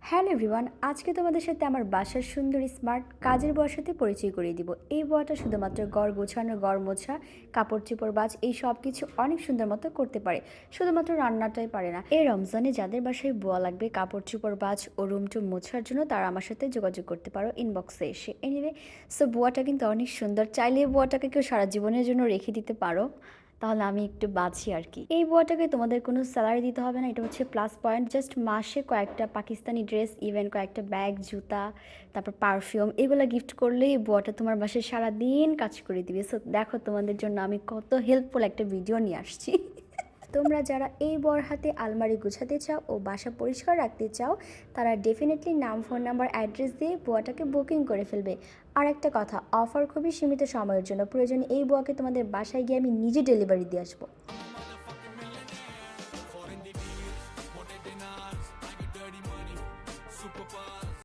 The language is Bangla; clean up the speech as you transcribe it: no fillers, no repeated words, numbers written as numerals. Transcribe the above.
হ্যালো এভরিওয়ান, আজকে তোমাদের সাথে আমার বাসার সুন্দর স্মার্ট কাজের বুয়ার সাথে পরিচয় করিয়ে দিব। এই বুয়াটা শুধুমাত্র ঘর গোছানো, ঘর মোছা, কাপড় চোপড় বাজ এই সব কিছু অনেক সুন্দর মতো করতে পারে। শুধুমাত্র রান্নাটাই পারে না। এই রমজানে যাদের বাসায় বুয়া লাগবে কাপড় চোপড় বাজ ও রুম টুম মোছার জন্য, তারা আমার সাথে যোগাযোগ করতে পারো ইনবক্সে এসে। এনিওয়ে, সো বুয়াটা কিন্তু অনেক সুন্দর। চাইলে এই বুয়াটাকে কেউ সারা জীবনের জন্য রেখে দিতে পারো, তাহলে আমি একটু বাঁচি আর কি। এই বুয়াটাকে তোমাদের কোনো স্যালারি দিতে হবে না, এটা হচ্ছে প্লাস পয়েন্ট। জাস্ট মাসে কয়েকটা পাকিস্তানি ড্রেস, ইভেন কয়েকটা ব্যাগ, জুতা, তারপর পারফিউম, এগুলো গিফট করলেই এই বুয়াটা তোমার বাসায় সারাদিন কাজ করে দিবে। সো দেখো, তোমাদের জন্য আমি কত হেল্পফুল একটা ভিডিও নিয়ে আসছি। তোমরা যারা এই বর হাতে আলমারি গুছাতে চাও ও বাসা পরিষ্কার রাখতে চাও, তারা ডেফিনেটলি নাম, ফোন নাম্বার, অ্যাড্রেস দিয়ে বুয়াটাকে বুকিং করে ফেলবে। আর একটা কথা, অফার খুবই সীমিত সময়ের জন্য। প্রয়োজনে এই বুয়াকে তোমাদের বাসায় গিয়ে আমি নিজে ডেলিভারি দিয়ে আসবো। Foreign the deals, more than denars. I got dirty money, super fast.